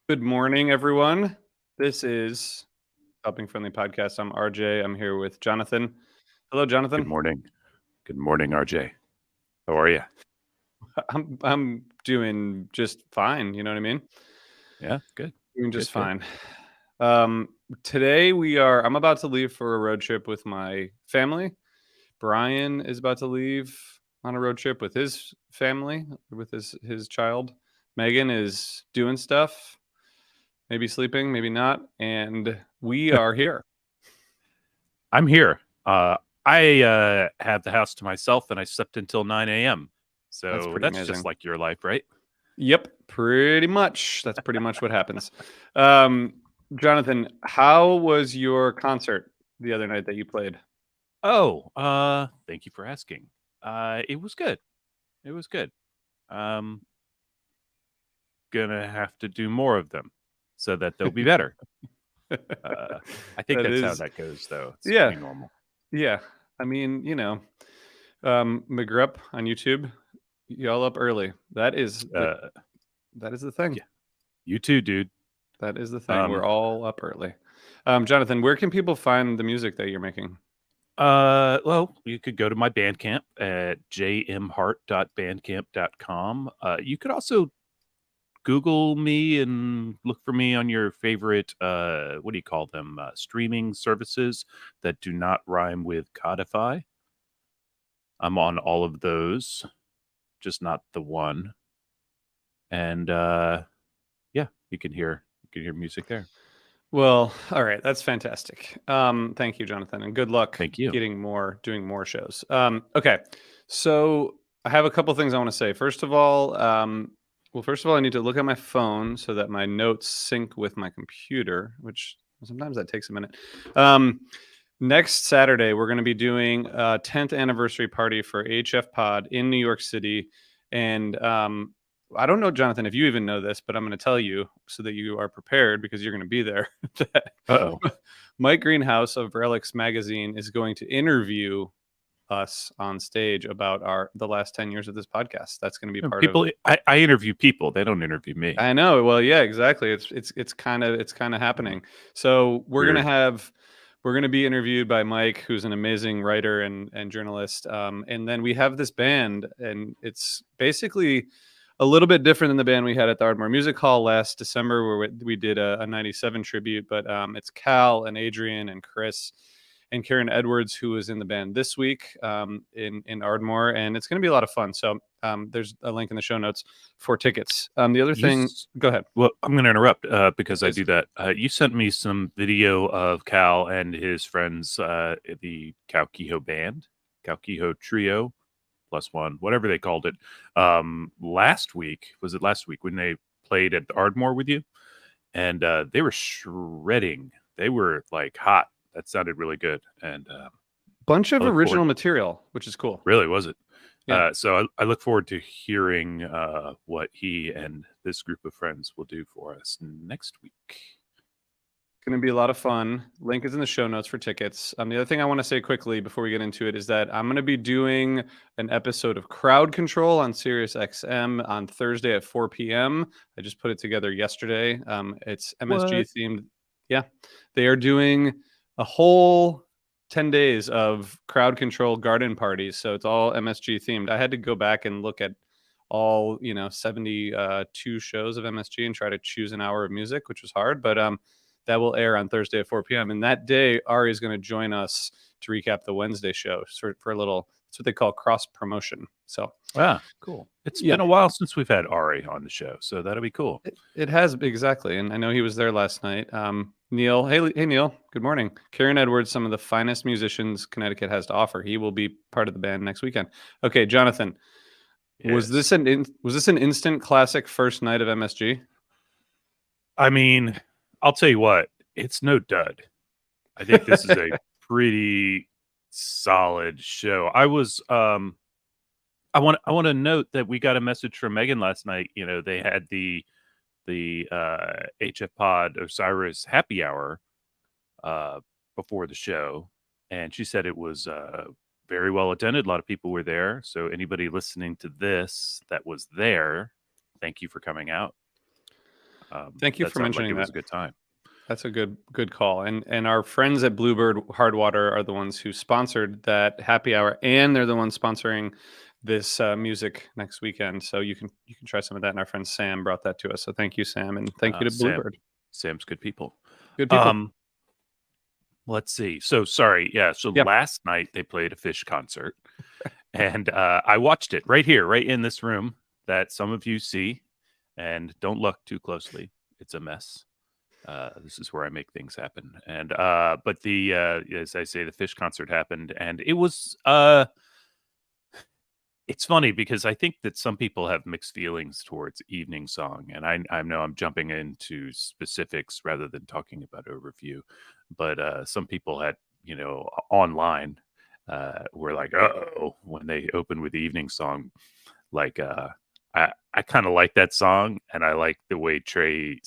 Good morning, everyone. This is Helping Friendly Podcast. I'm RJ. I'm here with Jonathan. Hello, Good Jonathan. morning. Good morning, RJ. How are you? I'm doing just fine. You know what I mean? Yeah, good. Doing Good, just good. fine. Um, Today I'm about to leave for a road trip with my family. Brian is about to leave on a road trip with his family, with his child. Megan is doing stuff, maybe sleeping, maybe not, and we are here. I'm here. I have the house to myself and I slept until 9 a.m. That's So pretty that's just amazing. like your life, right? Yep, pretty much. That's pretty much what happens. Um, Jonathan, how was your concert the other night that you played? Thank you for asking. It was good. It was good. Um, gonna have to do more of them so that they'll be better. Uh, I think That that's how is, that goes, though. It's yeah, pretty normal. yeah. I mean, McGrupp on YouTube, y'all up early. Uh, That is the thing. yeah, you too, dude. That is the thing. We're Um, all up early. Jonathan, where can people find the music that you're making? Well, you could go to my Bandcamp at jmhart.bandcamp.com. You could also Google me and look for me on your favorite, what do you call them? Streaming services that do not rhyme with Codify. I'm on all of those, just not the one. And yeah, you can hear music there. Well, all right, that's fantastic. Thank you, Jonathan, and good luck Thank you. doing more shows. Okay, so I have a couple things I want to say. First of all, I need to look at my phone so that my notes sync with my computer, which sometimes that takes a minute. Um, Next Saturday, we're going to be doing a 10th anniversary party for HF Pod in New York City, and I don't know, Jonathan, if you even know this, but I'm going to tell you so that you are prepared because you're going to be there. That Uh-oh. Mike Greenhouse of Relics Magazine is going to interview us on stage about the last 10 years of this podcast. That's going to be part of. I interview people. They don't interview me. I know. Well, yeah, exactly. It's kind of Hmm. happening. So Weird. we're gonna be interviewed by Mike, who's an amazing writer and journalist. And then we have this band, and it's basically a little bit different than the band we had at the Ardmore Music Hall last December, where we did a '97 tribute. But it's Cal and Adrian and Chris and Karen Edwards, who was in the band this week in Ardmore, and it's going to be a lot of fun. So there's a link in the show notes for tickets. The other You thing, go ahead, Well, I'm going to interrupt because I please. do that. You sent me some video of Cal and his friends, the Kaukiho band, Kaukiho Trio plus one, whatever they called it. Last week, was it last week when they played at Ardmore with you? And they were shredding. They were like hot. That sounded really good. And Bunch I of look forward. original material, which is cool. Really, was it? Yeah. So I look forward to hearing what he and this group of friends will do for us next week. Going to be a lot of fun. Link is in the show notes for tickets. The other thing I want to say quickly before we get into it is that I'm going to be doing an episode of Crowd Control on Sirius XM on Thursday at 4 p.m. I just put it together yesterday. It's MSG What? themed. Yeah, they are doing a whole 10 days of crowd control garden parties. So it's all MSG themed. I had to go back and look at all 72 shows of MSG and try to choose an hour of music, which was hard, but that will air on Thursday at 4 p.m. And that day, Ari is going to join us to recap the Wednesday show for a little. That's what they call cross promotion. So Ah, cool. It's yeah, been a while since we've had Ari on the show, so that'll be cool. it has exactly. And I know he was there last night. Neil, hey Neil, good morning. Karen Edwards, some of the finest musicians Connecticut has to offer. He will be part of the band next weekend. Okay, Jonathan, Yes. was this an instant classic first night of MSG? I mean, I'll tell you what, it's no dud. I think this is a pretty solid show. I want to note that we got a message from Megan last night. You know, they had the HF Pod Osiris happy hour uh, before the show, and she said it was very well attended. A lot of people were there. So anybody listening to this that was there, thank you for coming out. Thank you That for sounded like it mentioning was that. a good time. That's a good call. And our friends at Bluebird Hardwater are the ones who sponsored that happy hour, and they're the ones sponsoring this music next weekend. So you can try some of that. And our friend Sam brought that to us. So thank you, Sam, and thank you to Sam, Bluebird. Sam's good people. Good people. Um, let's see. So sorry, yeah. So Yeah. last night they played a Fish concert, and I watched it right here, right in this room that some of you see, and don't look too closely. It's a mess. This is where I make things happen. And but the as I say, the Fish concert happened, and it was it's funny because I think that some people have mixed feelings towards Evening Song, and I know I'm jumping into specifics rather than talking about overview, but some people had online were like, oh, when they open with Evening Song, like I kind of like that song, and I like the way Trey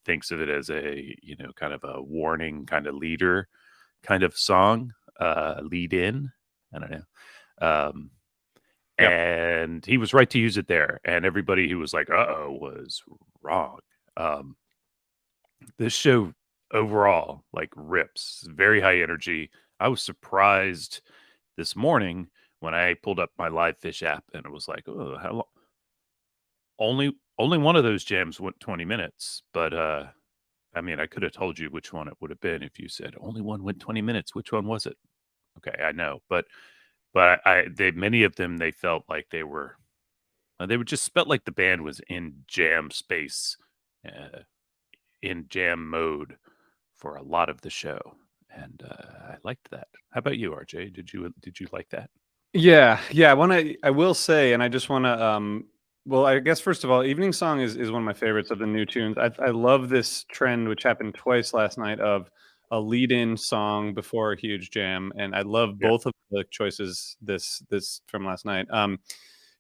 thinks of it as a kind of a warning, kind of leader, kind of song, lead in. I don't know. Um, Yeah. and he was right to use it there. And everybody who was like, "Uh-oh," was wrong. Um, this show overall like rips, very high energy. I was surprised this morning when I pulled up my Live Fish app and it was like, "Oh, how long?" Only one of those jams went 20 minutes, but I mean, I could have told you which one it would have been if you said only one went 20 minutes. Which one was it? Okay, I know, but they many of them they felt like they would just felt like the band was in jam space, uh, in jam mode for a lot of the show, and I liked that. How about you, RJ? Did you like that? Yeah, yeah. I will say, and I just want to well, I guess first of all, Evening Song is one of my favorites of the new tunes. I love this trend which happened twice last night of a lead-in song before a huge jam, and I love Yeah, both of the choices this from last night.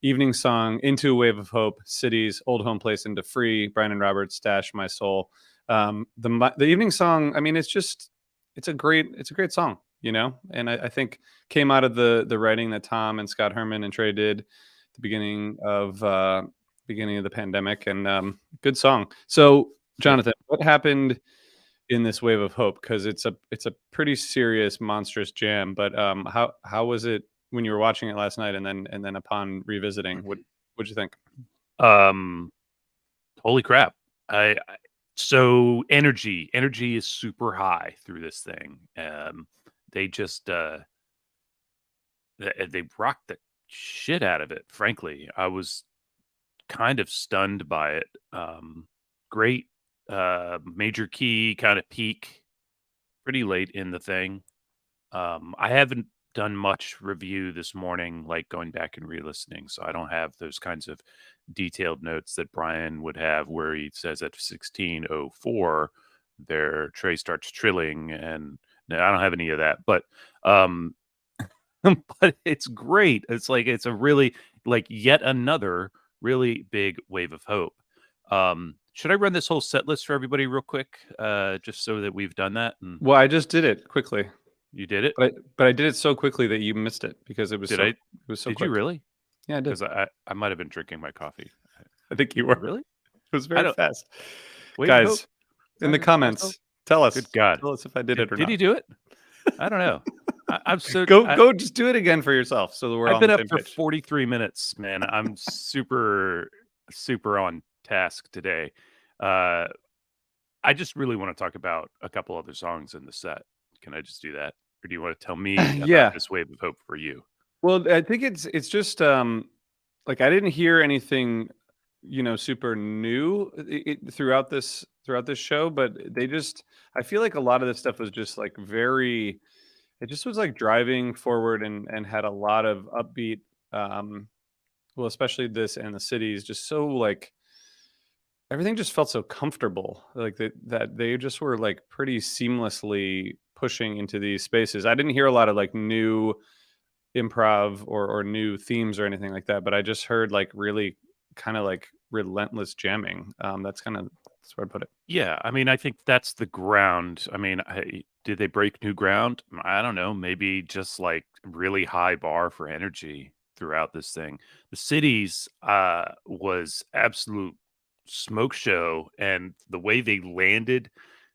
Evening Song, Into a Wave of Hope, Cities, Old Home Place, Into Free, Brian and Roberts, Stash My Soul. The Evening Song, I mean, it's a great song, and I think came out of the writing that Tom and Scott Herman and Trey did at the beginning of the pandemic, and good song. So, yeah. Jonathan, what happened in this Wave of Hope? Because it's a pretty serious, monstrous jam. But how was it when you were watching it last night, and then upon revisiting, what'd you think? Um, holy crap! I so energy is super high through this thing. They just they rocked the shit out of it. Frankly, I was kind of stunned by it. Great major key kind of peak pretty late in the thing. I haven't done much review this morning, like going back and re-listening, so I don't have those kinds of detailed notes that Brian would have, where he says at 16:04 their tray starts trilling, and no, I don't have any of that. But um, but it's great. It's like it's a really like yet another really big wave of hope. Should I run this whole set list for everybody real quick, just so that we've done that? And Well, I just did it quickly, you did it? but I did it so quickly that you missed it because it was Did so I? it was so Did you quick. really? Yeah, I did. Because I might have been drinking my coffee. I think you were. Really? It was I very don't. fast. Wave of hope. Guys, in the Is that what it's called? comments, tell Good us. God! Tell us if I did it or Did he not. do it? I don't know. I'm so. Go just do it again for yourself so that we're all I've on been the up same for page. 43 minutes, man. I'm super on task today. Uh, I just really want to talk about a couple other songs in the set. Can I just do that, or do you want to tell me about Yeah. this wave of hope for you? Well, I think it's just like I didn't hear anything, super new throughout this show, but I feel like a lot of this stuff was just like very it just was like driving forward and had a lot of upbeat well, especially this and the cities just so like everything just felt so comfortable like that they just were like pretty seamlessly pushing into these spaces. I didn't hear a lot of like new improv or new themes or anything like that, but I just heard like really kind of like relentless jamming. That's where I put it. Yeah, I mean, I think that's the ground. I mean, did they break new ground? I don't know. Maybe just like really high bar for energy throughout this thing. The cities was absolute smoke show and the way they landed.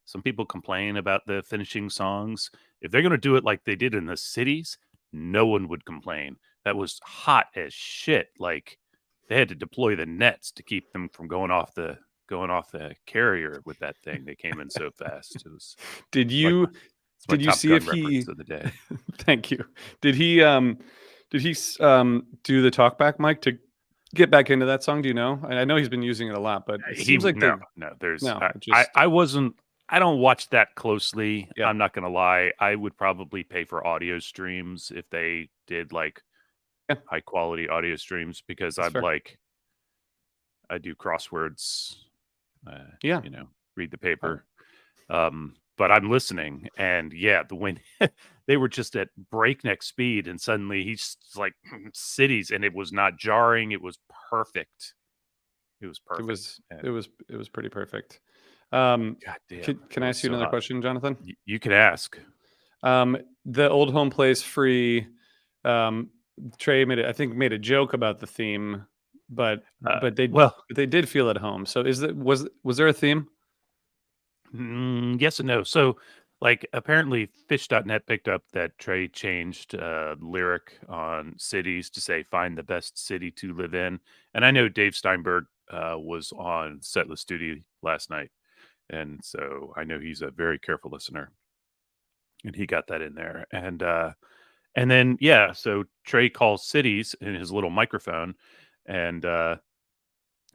Some people complain about the finishing songs. If they're going to do it like they did in the cities, no one would complain. That was hot as shit. Like they had to deploy the nets to keep them from going off the carrier with that thing. They came in so fast. It was Did it's like you it's my did you Top see if Gun reference he of the day. thank you. Did he do the talkback mic to get back into that song? Do you know? I know he's been using it a lot, but it He seems like no, the no, there's no, I wasn't I don't watch that closely. yeah. I'm not gonna lie. I would probably pay for audio streams if they did like Yeah, high quality audio streams because that's fair. I do crosswords, uh, Yeah. read the Uh, paper. But I'm listening, and yeah, the when they were just at breakneck speed, and suddenly he's like cities, and it was not jarring. It was perfect. It was it perfect, was it and was it was pretty perfect. Um, god can, damn, can it I was ask you so another hot. question, Jonathan? You can ask. The old home plays free. Um, Trey made a joke about the theme, but but they Well, but they did feel at home. So was there a theme? yes and no. So, like, apparently, Fish.net picked up that Trey changed lyric on cities to say "find the best city to live in," and I know Dave Steinberg was on Setlist Duty last night, and so I know he's a very careful listener, and he got that in there, and then yeah, so Trey calls cities in his little microphone, and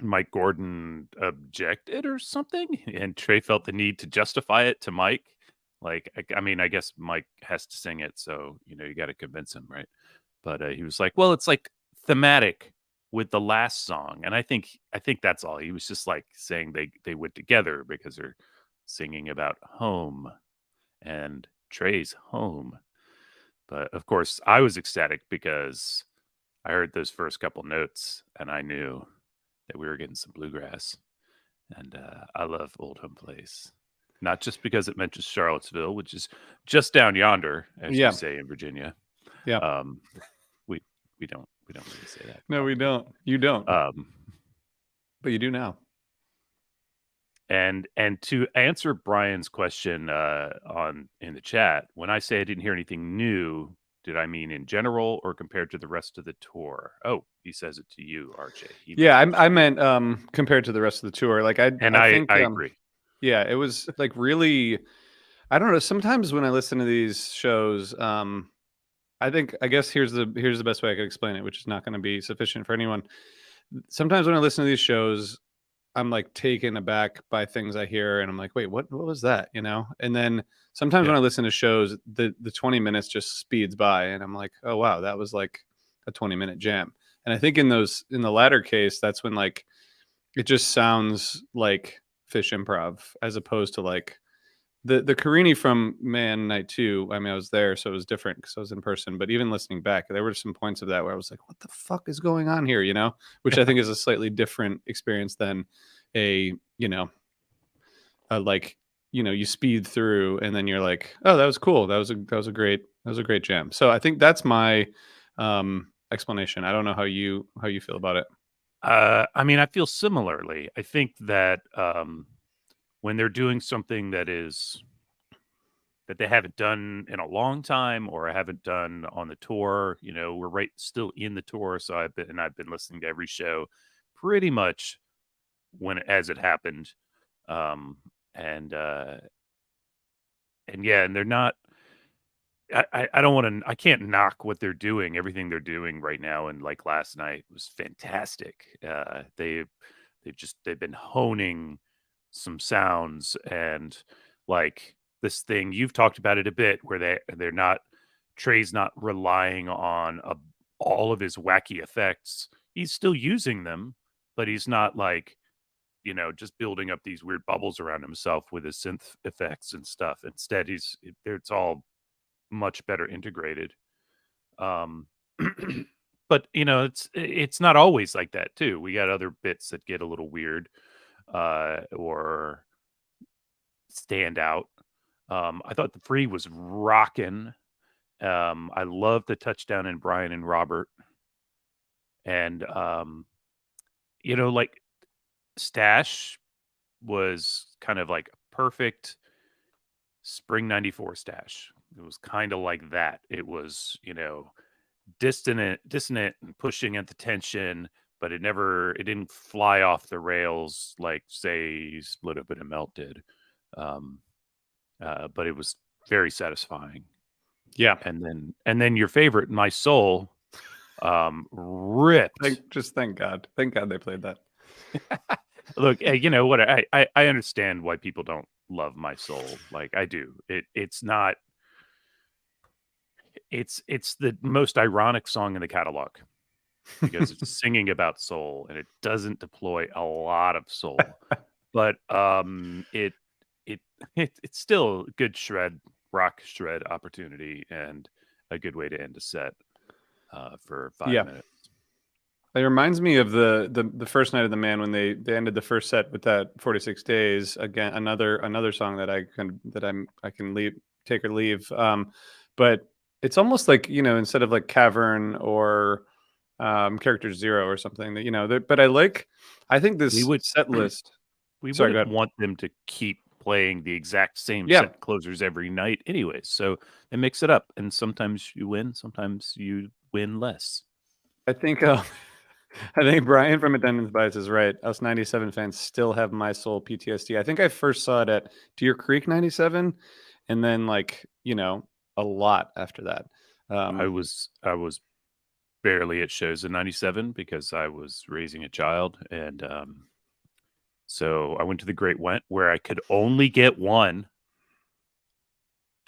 Mike Gordon objected or something, and Trey felt the need to justify it to Mike. Like, I mean, I guess Mike has to sing it, so you got to convince him, right? But he was like, "Well, it's like thematic with the last song," and I think that's all. He was just like saying they went together because they're singing about home and Trey's home. But of course, I was ecstatic because I heard those first couple notes and I knew that we were getting some bluegrass. And I love Old Home Place, not just because it mentions Charlottesville, which is just down yonder, as we Yeah, say in Virginia. yeah. Um, we we don't really say that No, we probably. don't. You don't, Um, but you do now. and to answer Brian's question on in the chat, when I say I didn't hear anything new, did I mean in general or compared to the rest of the tour? Oh, he says it to you, RJ. He Yeah, mentions I you, meant compared to the rest of the tour. Like and I I think I agree. yeah, it was like really. I don't know. Sometimes when I listen to these shows, I guess here's the best way I could explain it, which is not going to be sufficient for anyone. Sometimes when I listen to these shows, I'm like taken aback by things I hear, and I'm like, wait, what was that? And then sometimes Yeah. when I listen to shows, the 20 minutes just speeds by, and I'm like, oh wow, that was like a 20-minute jam. And I think in the latter case, that's when like it just sounds like Fish Improv as opposed to like the Carini from Man Night 2. I mean, I was there, so it was different because I was in person. But even listening back, there were some points of that where I was like, "What the fuck is going on here?" Which I think is a slightly different experience than a like you speed through and then you're like, "Oh, that was cool. That was a great jam." So I think that's my explanation. I don't know how you feel about it. I mean, I feel similarly. I think that when they're doing something that they haven't done in a long time or haven't done on the tour, we're right still in the tour, so I've been listening to every show pretty much when as it happened. Um and and yeah, and they're not I don't want to I can't knock what they're doing. Everything they're doing right now and like last night was fantastic. They've been honing some sounds and like this thing you've talked about it a bit where they're not Trey's not relying on all of his wacky effects. He's still using them, but he's not like just building up these weird bubbles around himself with his synth effects and stuff. Instead, it's all much better integrated. Um, but it's not always like that too. We got other bits that get a little weird or stand out. I thought the free was rocking. I love the touchdown in Brian and Robert, and like Stash was kind of like a perfect spring 94 Stash. It was kind of like that. It was, dissonant and pushing at the tension, but it didn't fly off the rails like say Split Open and Melt did. Um, but it was very satisfying. Yeah. And then your favorite, My Soul, ripped. Thank God they played that. Look, you know what? I understand why people don't love My Soul. Like I do. It's not. It's the most ironic song in the catalog because it's singing about soul and it doesn't deploy a lot of soul, but it's still a good rock shred opportunity and a good way to end a set for 5 minutes. It reminds me of the first night of the Man when they ended the first set with that 46 Days. Again, another song that I can take or leave. But it's almost like, instead of like Cavern or Character Zero or something that, but I think this set list. We wouldn't want them to keep playing the exact same set closers every night anyways. So they mix it up, and sometimes you win, sometimes you win less. I think Brian from Attendance Bias is right. Us 97 fans still have My Soul PTSD. I think I first saw it at Deer Creek 97, and then a lot after that. I was barely at shows in 97 because I was raising a child, and so I went to the Great Went where I could only get one.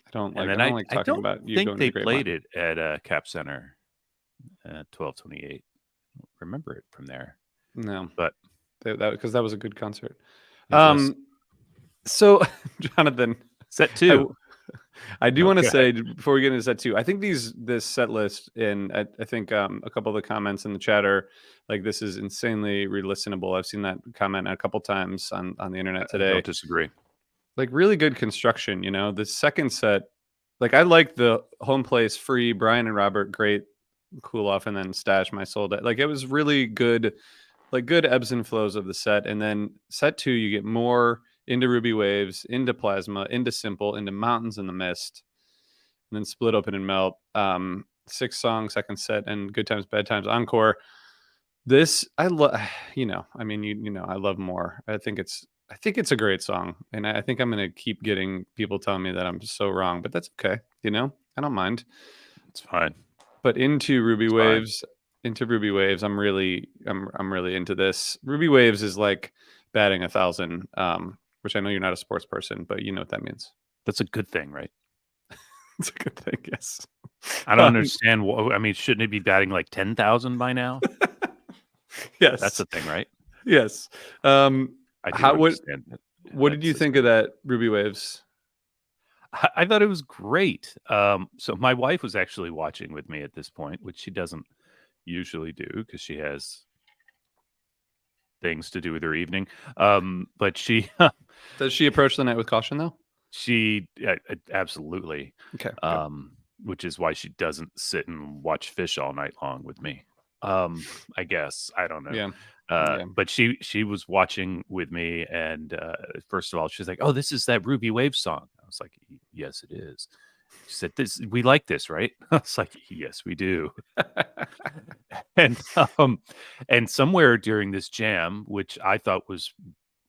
I don't like talking about you going to the Great Went. I think they played it at Cap Center 1228. Remember it from there. No, but because that was a good concert. So Jonathan, set 2. I do want to say before we get into set 2, I think this set list, and I think a couple of the comments in the chat are like, this is insanely re-listenable. I've seen that comment a couple times on the internet today. I don't disagree. Like really good construction. The second set, like I like the Home Place, Free, Brian and Robert, great, Cool Off, and then Stash, My Soul. Like it was really good, like good ebbs and flows of the set. And then set 2, you get more into Ruby Waves, into Plasma, into Simple, into Mountains in the Mist, and then Split Open and Melt. 6 songs, second set, and Good Times, Bad Times, encore. This I love. I love More. I think it's a great song, and I think I'm gonna keep getting people telling me that I'm so wrong, but that's okay. I don't mind. It's fine. But into Ruby Waves, I'm really into this. Ruby Waves is like batting 1,000, which I know you're not a sports person, but you know what that means. That's a good thing, right? It's a good thing, yes. I don't understand. Shouldn't it be batting like 10,000 by now? Yes, that's the thing, right? Yes. I do understand that. What did you think of that Ruby Waves? I thought it was great. So my wife was actually watching with me at this point, which she doesn't usually do because she has things to do with her evening. But she does she approach the night with caution though? She absolutely. Okay. Which is why she doesn't sit and watch Fish all night long with me. I guess I don't know. Yeah. But she was watching with me, and first of all, she's like, "Oh, this is that Ruby Wave song." I was like, "Yes, it is." She said, "We like this, right?" I was like, "Yes, we do." And somewhere during this jam, which I thought was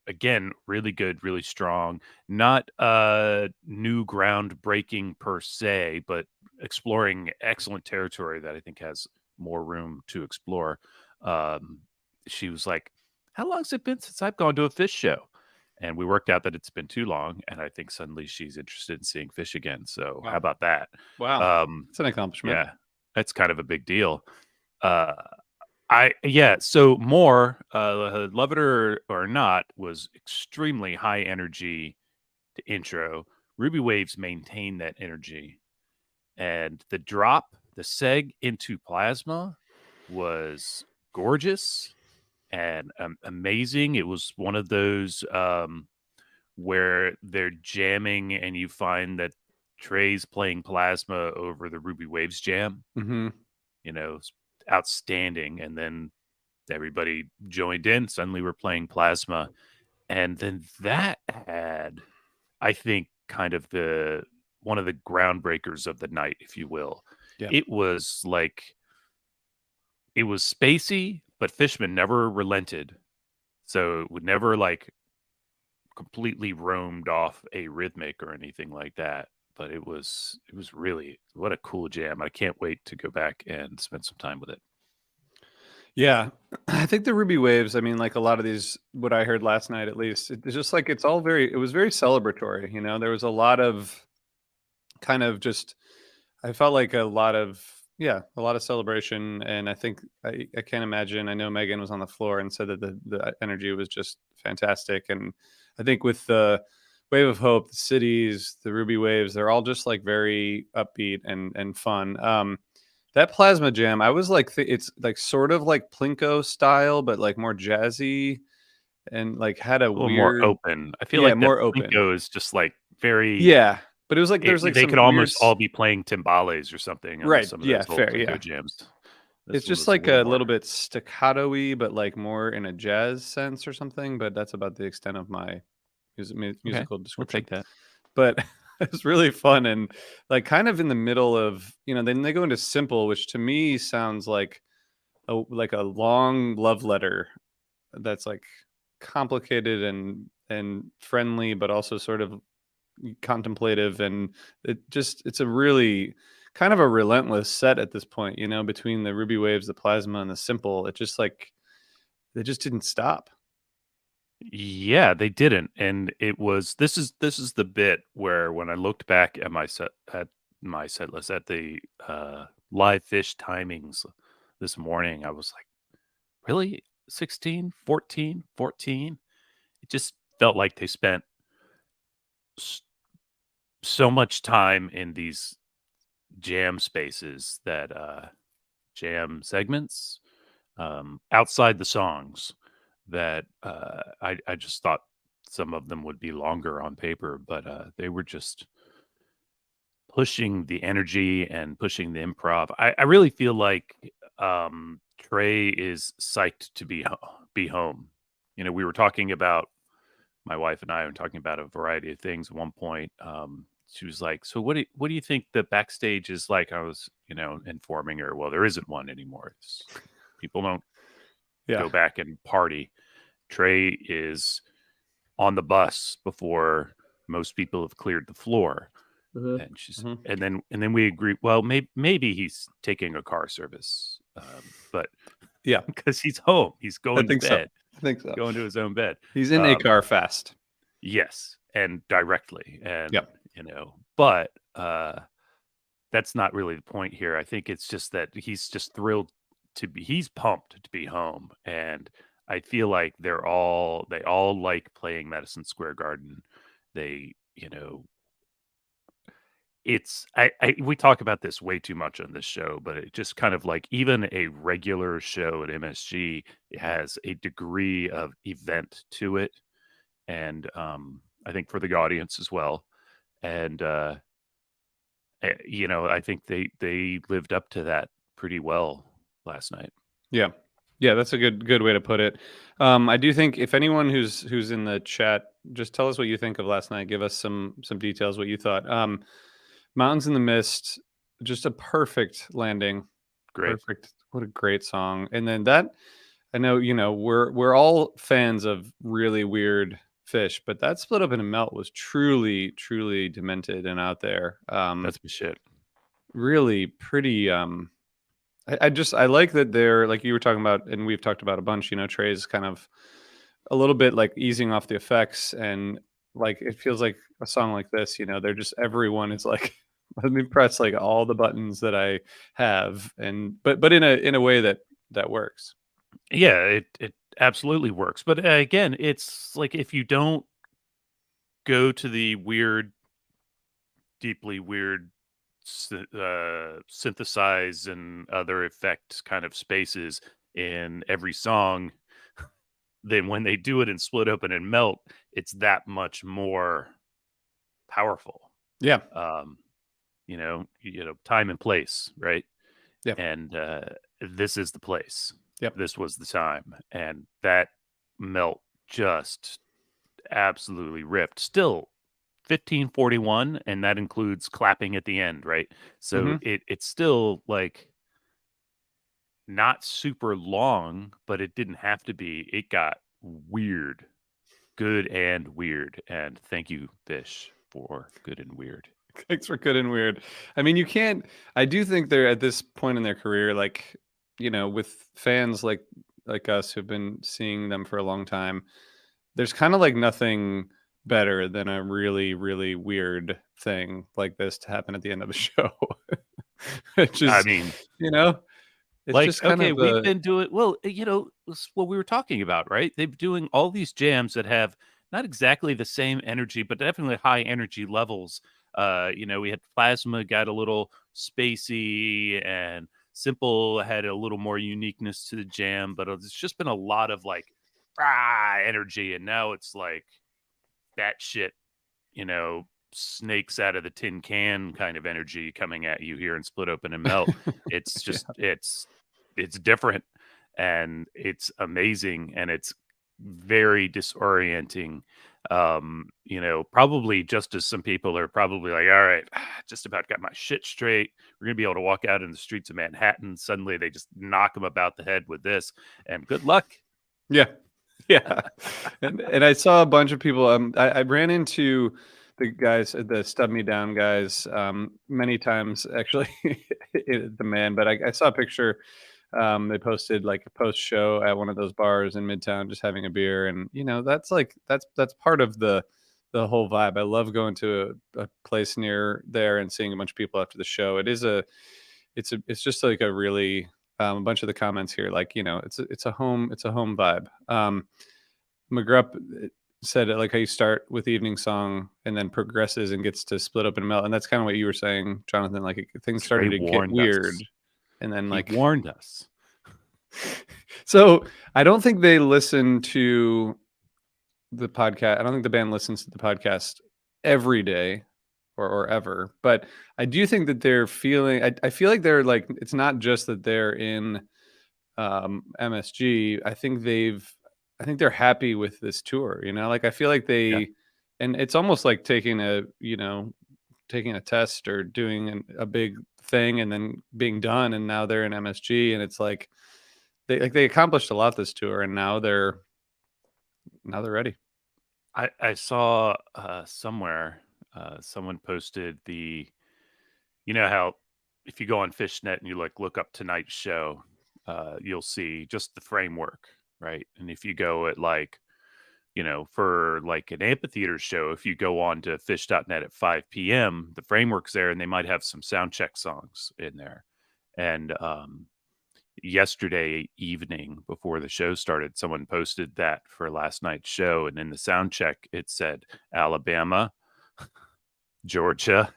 again really good, really strong, not new groundbreaking per se, but exploring excellent territory that I think has more room to explore. She was like, "How long's it been since I've gone to a Fish show?" And we worked out that it's been too long, and I think suddenly she's interested in seeing Fish again. So How about that? Wow, it's an accomplishment. Yeah, that's kind of a big deal. So More, Love It or Not, was extremely high energy to intro. Ruby Waves maintained that energy, and the drop, the seg into Plasma, was gorgeous and amazing. It was one of those where they're jamming and you find that Trey's playing Plasma over the Ruby Waves jam. Mm-hmm. Outstanding. And then everybody joined in. Suddenly we're playing Plasma. And then that had, I think, kind of the one of the groundbreakers of the night, if you will. Yeah. It was like it was spacey, but Fishman never relented. So it would never like completely roamed off a rhythmic or anything like that. But it was really what a cool jam. I can't wait to go back and spend some time with it. Yeah. I think the Ruby Waves, I mean, like a lot of these, what I heard last night at least, it's just like it's all very, it was very celebratory. You know, there was a lot of kind of just, I felt like a lot of, yeah, a lot of celebration. And I think I can't imagine. I know Megan was on the floor and said that the energy was just fantastic. And I think with the Wave of Hope, the cities, the Ruby Waves, they're all just like very upbeat and fun. That Plasma Jam, I was like, it's like sort of like Plinko style, but like more jazzy and like had a A little more weird, open. I feel yeah, like that more open. Plinko is just like very. Yeah, but it was like there's like They could some weird, almost all be playing timbales or something on right? some of Yeah, those old fair. Plinko Yeah, jams. it's This one just was a like little a more. little bit staccato-y, but like more in a jazz sense or something. But that's about the extent of my Okay, musical we'll description. take that. But it was really fun and like kind of in the middle of, you know, then they go into simple, which to me sounds like a long love letter that's like complicated and friendly, but also sort of contemplative. And it's a really kind of a relentless set at this point, you know, between the Ruby Waves, the Plasma, and the simple. It just like they just didn't stop. Yeah, they didn't, and it was this is the bit where when I looked back at my set list at the live fish timings this morning, I was like, really 16, 14, 14. It just felt like they spent s- so much time in these jam spaces that jam segments outside the songs that I just thought some of them would be longer on paper, but they were just pushing the energy and pushing the improv. I really feel like Trey is psyched to be home. You know, we were talking about my wife and I were talking about a variety of things at one point. She was like, "So what do you think the backstage is like?" I was, informing her, "Well, there isn't one anymore. People don't Yeah. go back and party. Trey is on the bus before most people have cleared the floor." Mhm. And she's Mhm. and then we agree. Well, maybe he's taking a car service, but Yeah, because he's home, he's I going to think so. bed, I think so. going to his own bed. He's in a Um, car fast. yes, and directly, Yep. and but that's not really the point here. I think it's just that he's just thrilled he's pumped to be home, and I feel like they all like playing Madison Square Garden. They, it's we talk about this way too much on this show, but it just kind of like even a regular show at MSG has a degree of event to it, and I think for the audience as well. And I think they lived up to that pretty well last night. Yeah. Yeah, that's a good way to put it. I do think if anyone who's in the chat, just tell us what you think of last night. Give us some details, what you thought. Mountains in the Mist, just a perfect landing. Great. Perfect. What a great song. And then that I know, you know, we're all fans of really weird fish, but that Split Up in a Melt was truly demented and out there. That's my shit. Really pretty I like that they're like you were talking about and we've talked about a bunch, you know, Trey's kind of a little bit like easing off the effects and like it feels like a song like this, you know, they're just everyone is like let me press like all the buttons that I have and but in a way that works. Yeah, it absolutely works. But again, it's like if you don't go to the weird, deeply weird, synthesize and other effects kind of spaces in every song, then when they do it in Split Open and Melt, it's that much more powerful. Yeah. Um, time and place, right? Yeah. And this is the place. Yep. this was the time. And that melt just absolutely ripped. Still 1541, and that includes clapping at the end, right? So Hmm. it's still like not super long, but it didn't have to be. It got weird, good and weird. And thank you, Fish, for good and weird. Thanks for good and weird. I mean, you can't. I do think they're at this point in their career, like with fans like us who've been seeing them for a long time. There's kind of like nothing better than a really, really weird thing like this to happen at the end of the show. Which I is, mean, you know, it's like, just kind okay, of we've been doing well, it's what we were talking about, right? They've doing all these jams that have not exactly the same energy, but definitely high energy levels. We had Plasma got a little spacey, and Simple had a little more uniqueness to the jam, but it's just been a lot of like energy, and now it's like that shit, you know, snakes out of the tin can kind of energy coming at you here in Split Open and Melt. It's yeah. just it's different, and it's amazing, and it's very disorienting. Probably just as some people are probably like, all right, just about got my shit straight. We're gonna be able to walk out in the streets of Manhattan. Suddenly they just knock them about the head with this, and good luck. Yeah. Yeah. And I saw a bunch of people. I ran into the guys, the Stub Me Down guys, many times actually at the Man, but I saw a picture. They posted like a post show at one of those bars in Midtown, just having a beer. And that's like that's part of the whole vibe. I love going to a place near there and seeing a bunch of people after the show. It's just like a really a bunch of the comments here, like it's a home vibe. McGrupp said it like how you start with the evening song and then progresses and gets to Split Up and Melt, and that's kind of what you were saying, Jonathan. Like things Trey started to get warned weird, us. and then He like warned us. so I don't think they listen to the podcast. I don't think the band listens to the podcast every day or ever, but I do think that they're feeling. I feel like they're like it's not just that they're in MSG. I think they're happy with this tour. Like I feel like Yeah. and it's almost like taking a test or doing a big thing and then being done, and now they're in MSG, and it's like they accomplished a lot this tour, and now they're ready. I saw somewhere someone posted how if you go on Fishnet and you like look up tonight's show, you'll see just the framework, right? And if you go at like, for like an amphitheater show, if you go on to fish.net at 5 p.m., the framework's there and they might have some sound check songs in there. And yesterday evening before the show started, someone posted that for last night's show, and in the sound check it said Alabama, Georgia,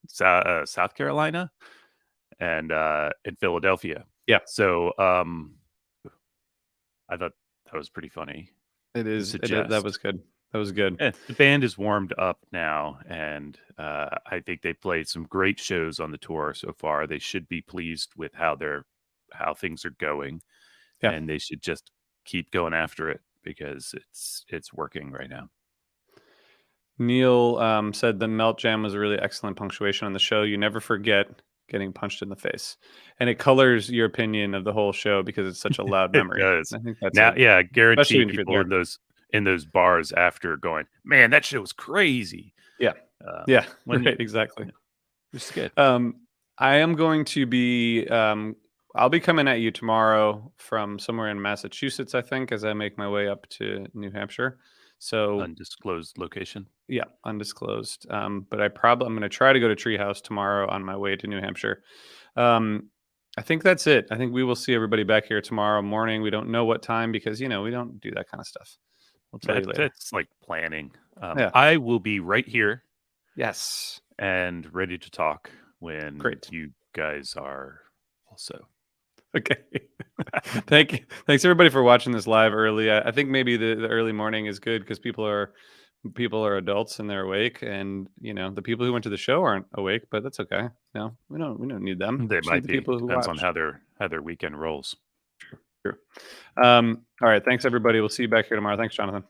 South Carolina, and in Philadelphia. Yeah, So I thought that was pretty funny it to is. That suggest. was good. That was good. The band is warmed up now, and I think they played some great shows on the tour so far. They should be pleased with how things are going, Yeah. and they should just keep going after it because it's working right now. Neil said the Melt Jam was a really excellent punctuation on the show. You never forget getting punched in the face, and it colors your opinion of the whole show because it's such a loud It memory. does. I think that's Now, it, yeah, I especially guarantee when you're people there. in those bars after going, man, that shit was crazy. Yeah, Uh, yeah, when right, exactly. it's good. I am going to be. I'll be coming at you tomorrow from somewhere in Massachusetts, I think, as I make my way up to New Hampshire. So Undisclosed location. yeah, undisclosed. But I'm going to try to go to Treehouse tomorrow on my way to New Hampshire. I think that's it. I think we will see everybody back here tomorrow morning. We don't know what time because we don't do that kind of stuff. We'll tell you later. That's like planning. Yeah. I will be right here Yes. and ready to talk when Great. you guys are also. Okay. Thank you. Thanks everybody for watching this live early. I think maybe the early morning is good because people are adults and they're awake, and the people who went to the show aren't awake, but that's okay. No, we don't need them. They Just might need the be. people who Depends on watch. how their weekend rolls. All right. Thanks, everybody. We'll see you back here tomorrow. Thanks, Jonathan.